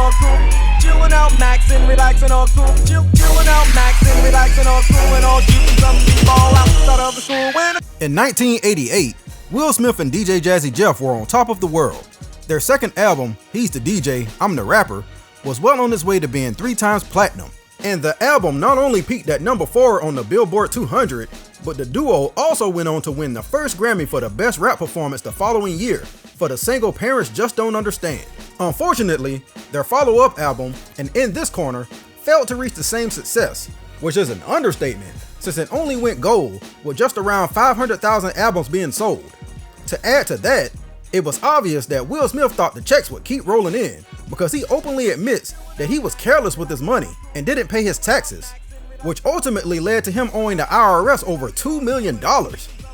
all cool. Chillin' out, maxin', relaxin' all cool. Chillin' out, maxin', relaxin' all cool. And all shooting some b-ball outside of the school. In 1988, Will Smith and DJ Jazzy Jeff were on top of the world. Their second album, He's the DJ, I'm the Rapper, was well on its way to being 3 times platinum. And the album not only peaked at number 4 on the Billboard 200, but the duo also went on to win the first Grammy for the Best Rap Performance the following year for the single Parents Just Don't Understand. Unfortunately, their follow-up album, And In This Corner, failed to reach the same success, which is an understatement since it only went gold with just around 500,000 albums being sold. To add to that, it was obvious that Will Smith thought the checks would keep rolling in because he openly admits that he was careless with his money and didn't pay his taxes, which ultimately led to him owing the IRS over $2 million.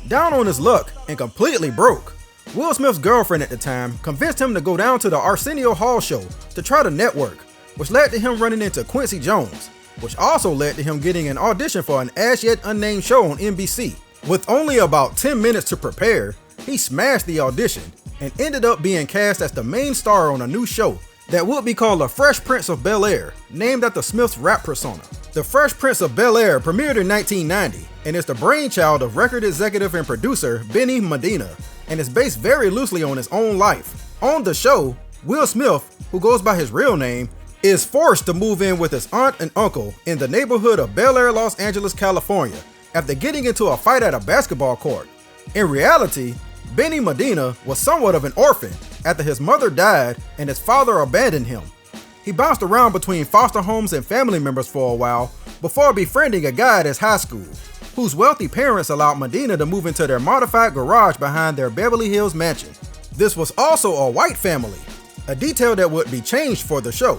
Down on his luck and completely broke, Will Smith's girlfriend at the time convinced him to go down to the Arsenio Hall show to try to network, which led to him running into Quincy Jones, which also led to him getting an audition for an as yet unnamed show on NBC. With only about 10 minutes to prepare, he smashed the audition and ended up being cast as the main star on a new show that would be called The Fresh Prince of Bel-Air, named after Smith's rap persona. The Fresh Prince of Bel-Air premiered in 1990 and is the brainchild of record executive and producer Benny Medina and is based very loosely on his own life. On the show, Will Smith, who goes by his real name, is forced to move in with his aunt and uncle in the neighborhood of Bel-Air, Los Angeles, California, after getting into a fight at a basketball court. In reality, Benny Medina was somewhat of an orphan after his mother died and his father abandoned him. He bounced around between foster homes and family members for a while before befriending a guy at his high school, whose wealthy parents allowed Medina to move into their modified garage behind their Beverly Hills mansion. This was also a white family, a detail that would be changed for the show,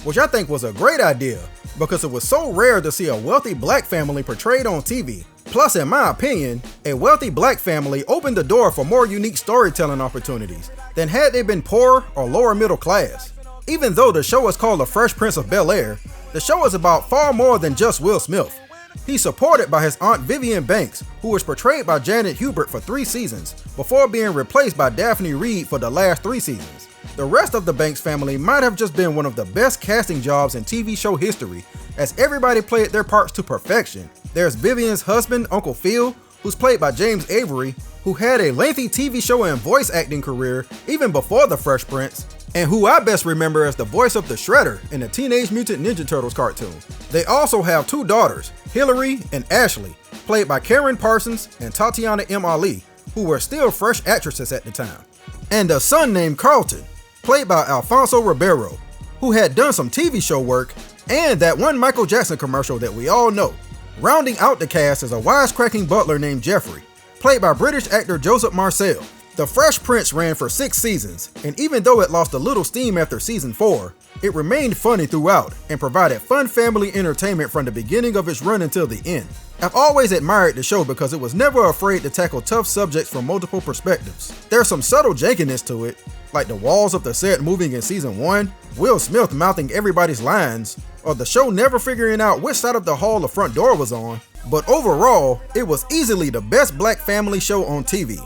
which I think was a great idea because it was so rare to see a wealthy black family portrayed on TV. Plus, in my opinion, a wealthy black family opened the door for more unique storytelling opportunities than had they been poor or lower middle class. Even though the show is called The Fresh Prince of Bel-Air, the show is about far more than just Will Smith. He's supported by his aunt Vivian Banks, who was portrayed by Janet Hubert for 3 seasons, before being replaced by Daphne Reed for the last 3 seasons. The rest of the Banks family might have just been one of the best casting jobs in TV show history, as everybody played their parts to perfection. There's Vivian's husband, Uncle Phil, who's played by James Avery, who had a lengthy TV show and voice acting career even before The Fresh Prince, and who I best remember as the voice of the Shredder in the Teenage Mutant Ninja Turtles cartoon. They also have 2 daughters, Hillary and Ashley, played by Karen Parsons and Tatiana M. Ali, who were still fresh actresses at the time, and a son named Carlton, played by Alfonso Ribeiro, who had done some TV show work and that one Michael Jackson commercial that we all know. Rounding out the cast is a wisecracking butler named Jeffrey, played by British actor Joseph Marcel. The Fresh Prince ran for 6 seasons, and even though it lost a little steam after season 4, it remained funny throughout and provided fun family entertainment from the beginning of its run until the end. I've always admired the show because it was never afraid to tackle tough subjects from multiple perspectives. There's some subtle jankiness to it, like the walls of the set moving in season 1, Will Smith mouthing everybody's lines, or the show never figuring out which side of the hall the front door was on, but overall, it was easily the best black family show on TV.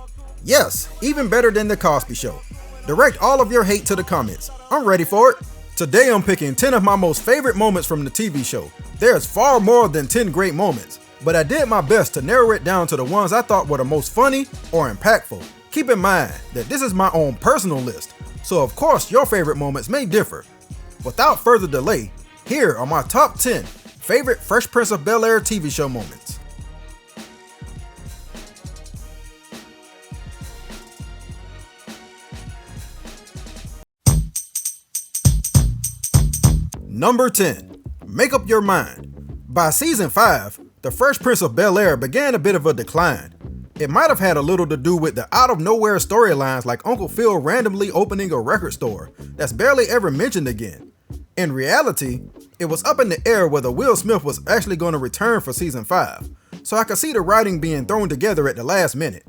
Yes, even better than The Cosby Show. Direct all of your hate to the comments. I'm ready for it. Today I'm picking 10 of my most favorite moments from the TV show. There's far more than 10 great moments, but I did my best to narrow it down to the ones I thought were the most funny or impactful. Keep in mind that this is my own personal list, so of course your favorite moments may differ. Without further delay, here are my top 10 favorite Fresh Prince of Bel-Air TV show moments. Number 10. Make Up Your Mind. By season 5, The Fresh Prince of Bel-Air began a bit of a decline. It might have had a little to do with the out-of-nowhere storylines like Uncle Phil randomly opening a record store that's barely ever mentioned again. In reality, it was up in the air whether Will Smith was actually going to return for season 5, so I could see the writing being thrown together at the last minute.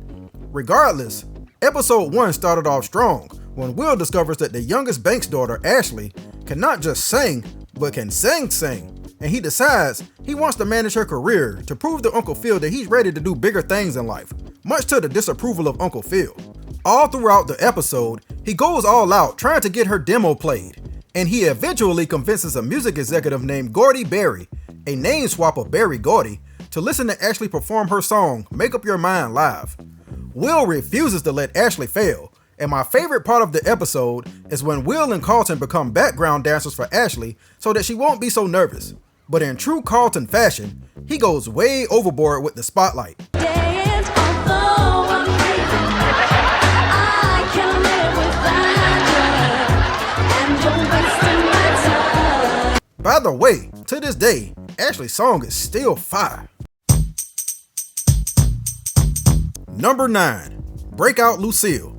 Regardless, episode 1 started off strong when Will discovers that the youngest Banks daughter, Ashley, can not just sing, but can sing, and he decides he wants to manage her career to prove to Uncle Phil that he's ready to do bigger things in life, much to the disapproval of Uncle Phil. All throughout the episode, he goes all out trying to get her demo played, and he eventually convinces a music executive named Gordy Berry, a name swap of Berry Gordy, to listen to Ashley perform her song Make Up Your Mind live. Will refuses to let Ashley fail, and my favorite part of the episode is when Will and Carlton become background dancers for Ashley so that she won't be so nervous. But in true Carlton fashion, he goes way overboard with the spotlight. Dance, although I'm crazy, I can't live without you, and you're wasting my time. By the way, to this day, Ashley's song is still fire. Number 9. Break Out Lucille.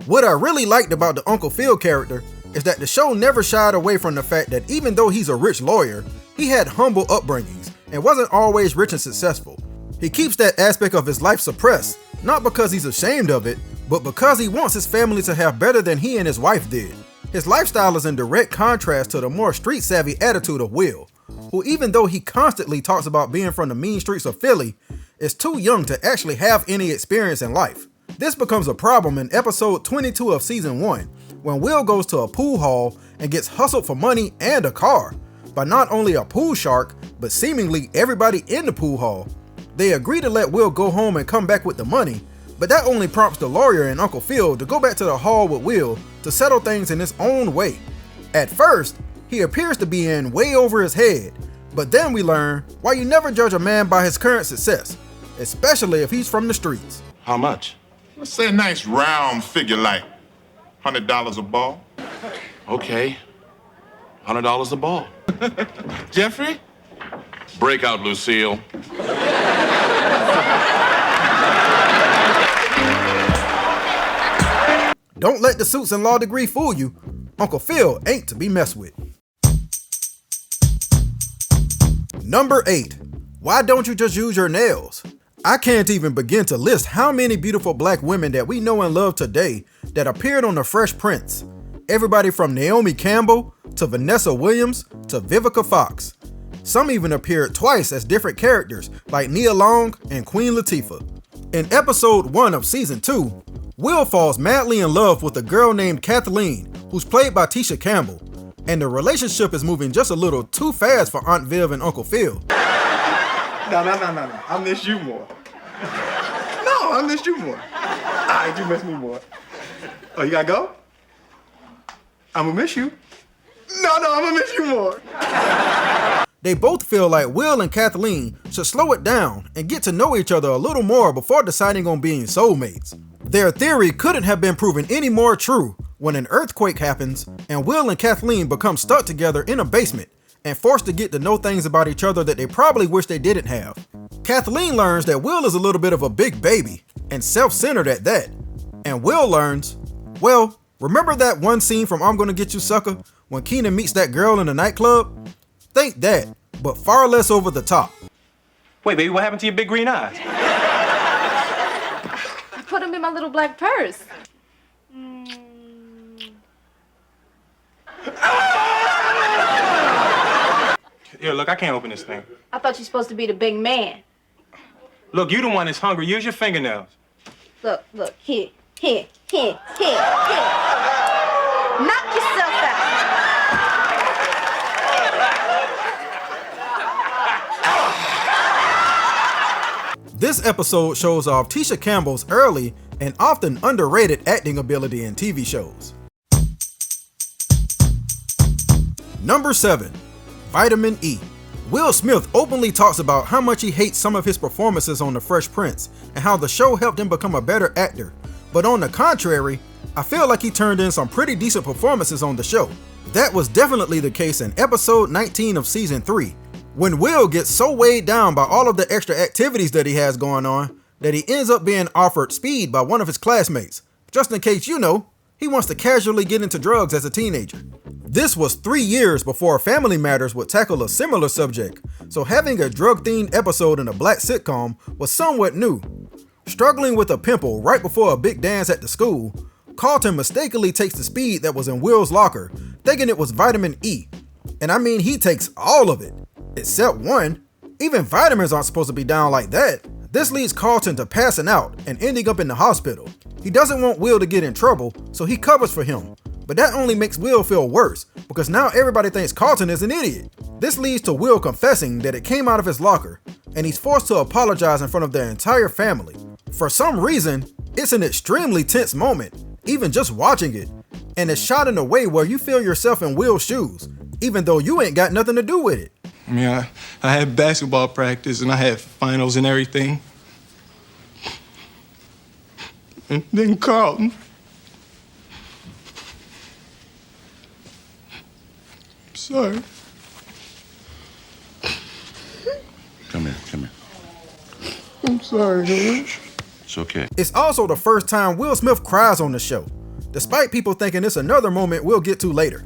What I really liked about the Uncle Phil character is that the show never shied away from the fact that even though he's a rich lawyer, he had humble upbringings and wasn't always rich and successful. He keeps that aspect of his life suppressed, not because he's ashamed of it, but because he wants his family to have better than he and his wife did. His lifestyle is in direct contrast to the more street-savvy attitude of Will, who even though he constantly talks about being from the mean streets of Philly, is too young to actually have any experience in life. This becomes a problem in episode 22 of season 1, when Will goes to a pool hall and gets hustled for money and a car by not only a pool shark, but seemingly everybody in the pool hall. They agree to let Will go home and come back with the money, but that only prompts the lawyer and Uncle Phil to go back to the hall with Will to settle things in his own way. At first, he appears to be in way over his head, but then we learn why you never judge a man by his current success, especially if he's from the streets. How much? Let's say a nice round figure like $100 a ball. Okay. $100 a ball. Jeffrey? Break Out Lucille. Don't let the suits and law degree fool you. Uncle Phil ain't to be messed with. Number 8. Why don't you just use your nails? I can't even begin to list how many beautiful black women that we know and love today that appeared on The Fresh Prince. Everybody from Naomi Campbell to Vanessa Williams to Vivica Fox. Some even appeared twice as different characters like Nia Long and Queen Latifah. In episode 1 of season 2, Will falls madly in love with a girl named Kathleen, who's played by Tisha Campbell, and the relationship is moving just a little too fast for Aunt Viv and Uncle Phil. No. I miss you more. No, I miss you more. Alright, you miss me more. Oh, you gotta go? I'm gonna miss you. No, I'm gonna miss you more. They both feel like Will and Kathleen should slow it down and get to know each other a little more before deciding on being soulmates. Their theory couldn't have been proven any more true when an earthquake happens and Will and Kathleen become stuck together in a basement and forced to get to know things about each other that they probably wish they didn't have. Kathleen learns that Will is a little bit of a big baby and self-centered at that. And Will learns, well, remember that one scene from I'm Gonna Get You Sucker when Keenan meets that girl in the nightclub? Think that, but far less over the top. Wait, baby, what happened to your big green eyes? I put them in my little black purse. Here, look, I can't open this thing. I thought you're supposed to be the big man. Look, you the one that's hungry. Use your fingernails. Look, here. Knock yourself out. This episode shows off Tisha Campbell's early and often underrated acting ability in TV shows. Number 7. Vitamin E. Will Smith openly talks about how much he hates some of his performances on The Fresh Prince and how the show helped him become a better actor. But on the contrary, I feel like he turned in some pretty decent performances on the show. That was definitely the case in episode 19 of season 3, when Will gets so weighed down by all of the extra activities that he has going on that he ends up being offered speed by one of his classmates, just in case he wants to casually get into drugs as a teenager. This was 3 years before Family Matters would tackle a similar subject, so having a drug-themed episode in a black sitcom was somewhat new. Struggling with a pimple right before a big dance at the school, Carlton mistakenly takes the speed that was in Will's locker, thinking it was vitamin E. And I mean, he takes all of it, except one. Even vitamins aren't supposed to be down like that. This leads Carlton to passing out and ending up in the hospital. He doesn't want Will to get in trouble, so he covers for him, but But that only makes Will feel worse, because now everybody thinks Carlton is an idiot. This leads to Will confessing that it came out of his locker, and he's forced to apologize in front of their entire family. For some reason, it's an extremely tense moment, even just watching it, and it's shot in a way where you feel yourself in Will's shoes, even though you ain't got nothing to do with it. I mean, I had basketball practice and I had finals and everything. And then Carlton. I'm sorry. Come here. I'm sorry, man. It's okay. It's also the first time Will Smith cries on the show, despite people thinking it's another moment we'll get to later.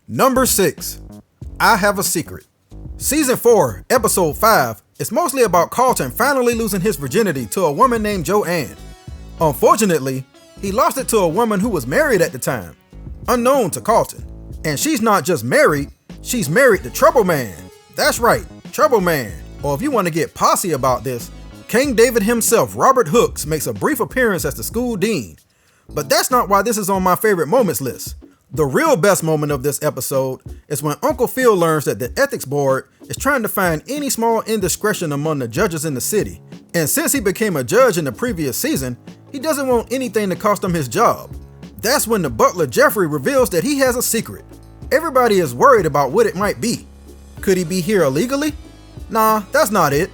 Number 6, I Have a Secret. Season 4, episode 5, is mostly about Carlton finally losing his virginity to a woman named Joanne. Unfortunately, he lost it to a woman who was married at the time, unknown to Carlton. And she's not just married, she's married to Trouble Man. That's right, Trouble Man. Or if you want to get posse about this, King David himself, Robert Hooks, makes a brief appearance as the school dean. But that's not why this is on my favorite moments list. The real best moment of this episode is when Uncle Phil learns that the ethics board is trying to find any small indiscretion among the judges in the city. And since he became a judge in the previous season, he doesn't want anything to cost him his job. That's when the butler Jeffrey reveals that he has a secret. Everybody is worried about what it might be. Could he be here illegally? Nah, that's not it.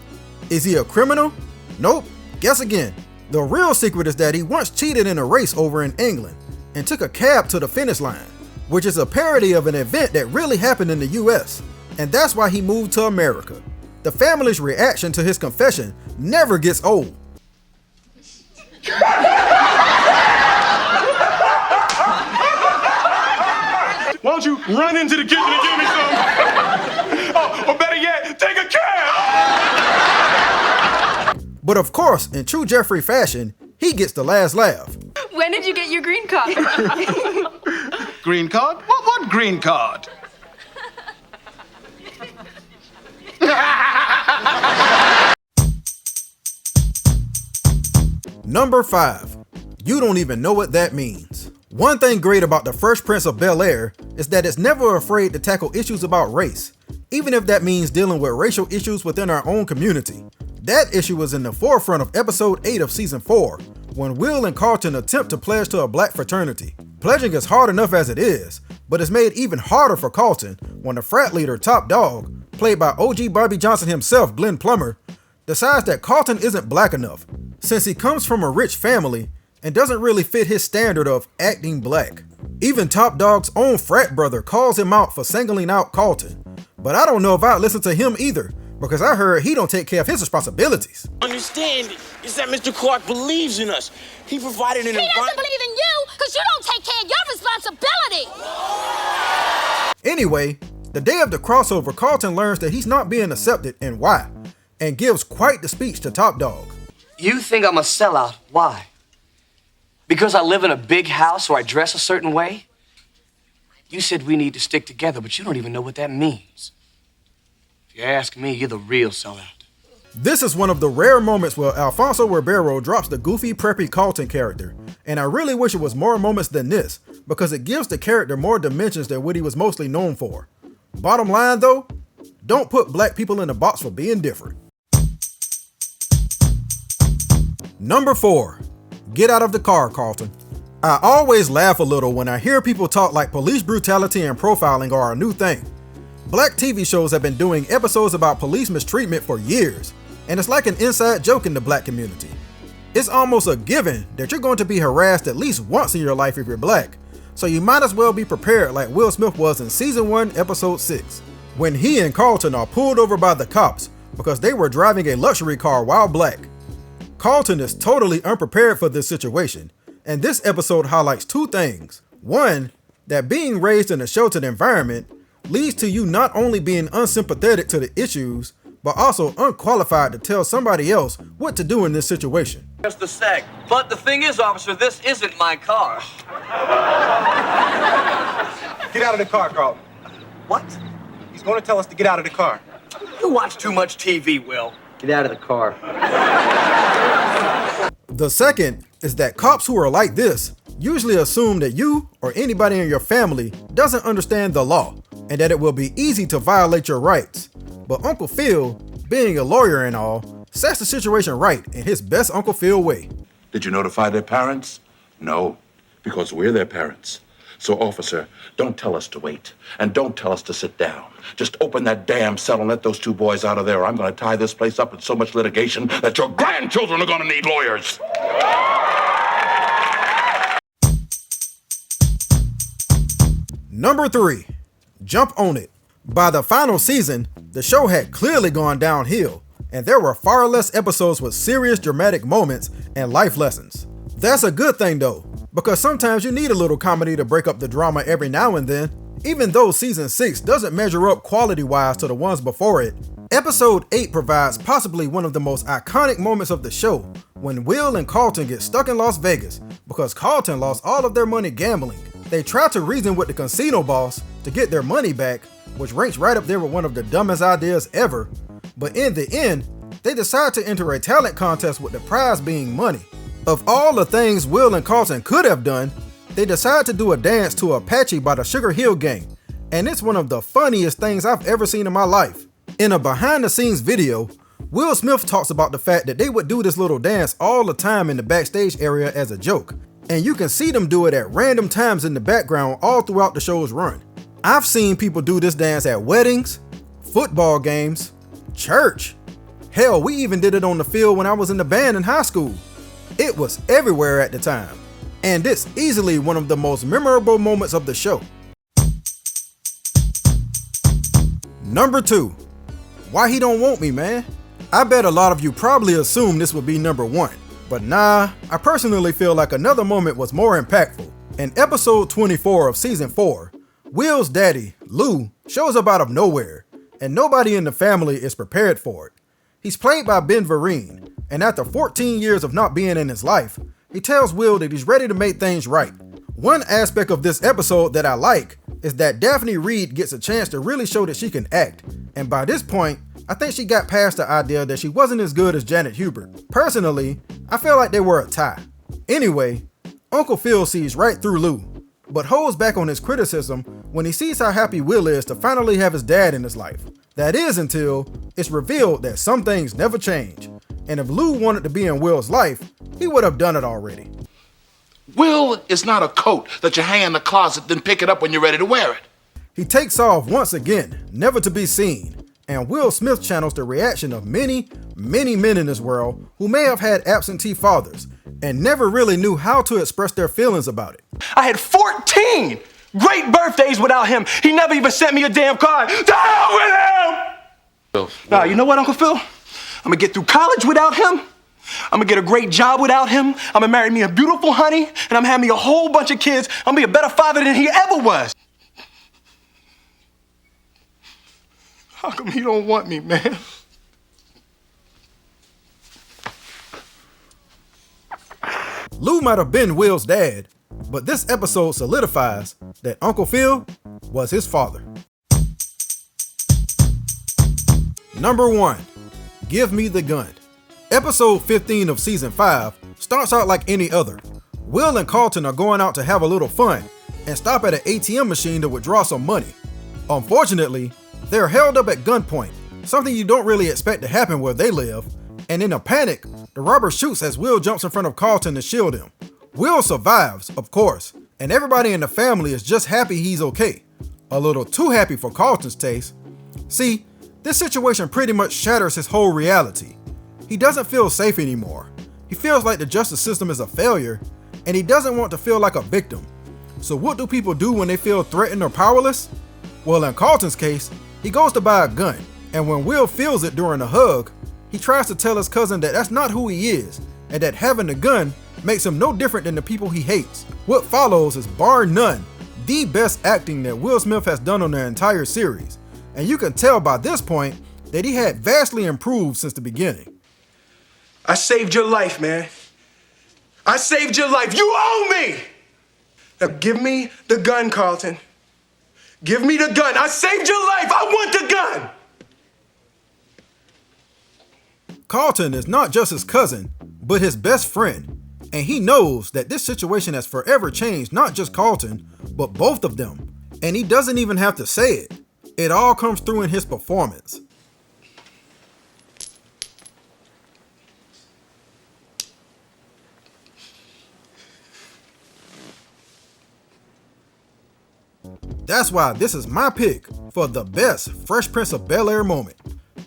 Is he a criminal? Nope. Guess again. The real secret is that he once cheated in a race over in England and took a cab to the finish line, which is a parody of an event that really happened in the US, and that's why he moved to America. The family's reaction to his confession never gets old. Why don't you run into the kitchen and give me some? Oh, or better yet, take a cab! But of course, in true Jeffrey fashion, he gets the last laugh. When did you get your green card? Green card? What green card? Number 5, you don't even know what that means. One thing great about The Fresh Prince of Bel-Air is that it's never afraid to tackle issues about race, even if that means dealing with racial issues within our own community. That issue was in the forefront of episode 8 of season 4, when Will and Carlton attempt to pledge to a black fraternity. Pledging is hard enough as it is, but it's made even harder for Carlton when the frat leader Top Dog, played by OG Bobby Johnson himself, Glenn Plummer, decides that Carlton isn't black enough, since he comes from a rich family and doesn't really fit his standard of acting black. Even Top Dog's own frat brother calls him out for singling out Carlton, but I don't know if I'd listen to him either, because I heard he don't take care of his responsibilities. Understand is that Mr. Clark believes in us. He provided an environment. He doesn't believe in you because you don't take care of your responsibility. Anyway, the day of the crossover, Carlton learns that he's not being accepted and why, and gives quite the speech to Top Dog. You think I'm a sellout. Why? Because I live in a big house or I dress a certain way? You said we need to stick together, but you don't even know what that means. If you ask me, you're the real sellout. This is one of the rare moments where Alfonso Ribeiro drops the goofy, preppy Carlton character, and I really wish it was more moments than this, because it gives the character more dimensions than what he was mostly known for. Bottom line though, don't put black people in a box for being different. Number 4, get out of the car, Carlton. I always laugh a little when I hear people talk like police brutality and profiling are a new thing. Black TV shows have been doing episodes about police mistreatment for years, and it's like an inside joke in the black community. It's almost a given that you're going to be harassed at least once in your life if you're black, so you might as well be prepared like Will Smith was in season 1, episode 6, when he and Carlton are pulled over by the cops because they were driving a luxury car while black. Carlton is totally unprepared for this situation, and this episode highlights 2 things. One, that being raised in a sheltered environment leads to you not only being unsympathetic to the issues, but also unqualified to tell somebody else what to do in this situation. Just a sec. But the thing is, officer, this isn't my car. Get out of the car, Carlton. What? He's going to tell us to get out of the car. You watch too much TV, Will. Get out of the car. The second is that cops who are like this usually assume that you or anybody in your family doesn't understand the law and that it will be easy to violate your rights. But Uncle Phil, being a lawyer and all, sets the situation right in his best Uncle Phil way. Did you notify their parents? No, because we're their parents. So, officer, don't tell us to wait, and don't tell us to sit down. Just open that damn cell and let those two boys out of there, or I'm going to tie this place up in so much litigation that your grandchildren are going to need lawyers. Number 3, Jump On It. By the final season, the show had clearly gone downhill, and there were far less episodes with serious dramatic moments and life lessons. That's a good thing though, because sometimes you need a little comedy to break up the drama every now and then. Even though season 6 doesn't measure up quality-wise to the ones before it, episode 8 provides possibly one of the most iconic moments of the show when Will and Carlton get stuck in Las Vegas because Carlton lost all of their money gambling. They try to reason with the casino boss to get their money back, which ranks right up there with one of the dumbest ideas ever, but in the end, they decide to enter a talent contest with the prize being money. Of all the things Will and Carlton could have done, they decide to do a dance to Apache by the Sugar Hill Gang, and it's one of the funniest things I've ever seen in my life. In a behind the scenes video, Will Smith talks about the fact that they would do this little dance all the time in the backstage area as a joke, and you can see them do it at random times in the background all throughout the show's run. I've seen people do this dance at weddings, football games, church. Hell, we even did it on the field when I was in the band in high school. It was everywhere at the time, and it's easily one of the most memorable moments of the show. Number 2, Why He Don't Want Me, Man? I bet a lot of you probably assumed this would be number 1, but nah, I personally feel like another moment was more impactful. In episode 24 of season 4, Will's daddy, Lou, shows up out of nowhere, and nobody in the family is prepared for it. He's played by Ben Vereen, and after 14 years of not being in his life, he tells Will that he's ready to make things right. One aspect of this episode that I like is that Daphne Reed gets a chance to really show that she can act, and by this point, I think she got past the idea that she wasn't as good as Janet Hubert. Personally, I feel like they were a tie. Anyway, Uncle Phil sees right through Lou, but holds back on his criticism when he sees how happy Will is to finally have his dad in his life. That is until it's revealed that some things never change, and if Lou wanted to be in Will's life, he would have done it already. Will is not a coat that you hang in the closet, then pick it up when you're ready to wear it. He takes off once again, never to be seen, and Will Smith channels the reaction of many men in this world who may have had absentee fathers and never really knew how to express their feelings about it. I had 14 great birthdays without him. He never even sent me a damn card. To hell with him! Nah, you know what, Uncle Phil? I'm gonna get through college without him. I'm gonna get a great job without him. I'm gonna marry me a beautiful honey, and I'm gonna have me a whole bunch of kids. I'm gonna be a better father than he ever was. How come he don't want me, man? Lou might have been Will's dad, but this episode solidifies that Uncle Phil was his father. Number 1, Give Me the Gun. Episode 15 of season 5 starts out like any other. Will and Carlton are going out to have a little fun and stop at an ATM machine to withdraw some money. Unfortunately, they're held up at gunpoint, something you don't really expect to happen where they live, and in a panic, the robber shoots as Will jumps in front of Carlton to shield him. Will survives, of course, and everybody in the family is just happy he's okay. A little too happy for Carlton's taste. See, this situation pretty much shatters his whole reality. He doesn't feel safe anymore. He feels like the justice system is a failure, and he doesn't want to feel like a victim. So what do people do when they feel threatened or powerless? Well, in Carlton's case, he goes to buy a gun, and when Will feels it during a hug, he tries to tell his cousin that that's not who he is, and that having a gun makes him no different than the people he hates. What follows is, bar none, the best acting that Will Smith has done on the entire series, and you can tell by this point that he had vastly improved since the beginning. I saved your life, man. I saved your life. You owe me! Now give me the gun, Carlton. Give me the gun. I saved your life. I want the gun! Carlton is not just his cousin, but his best friend. And he knows that this situation has forever changed not just Carlton, but both of them. And he doesn't even have to say it. It all comes through in his performance. That's why this is my pick for the best Fresh Prince of Bel-Air moment.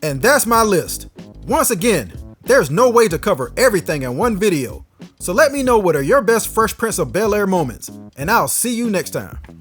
And that's my list. Once again, there's no way to cover everything in one video. So let me know what are your best Fresh Prince of Bel-Air moments, and I'll see you next time.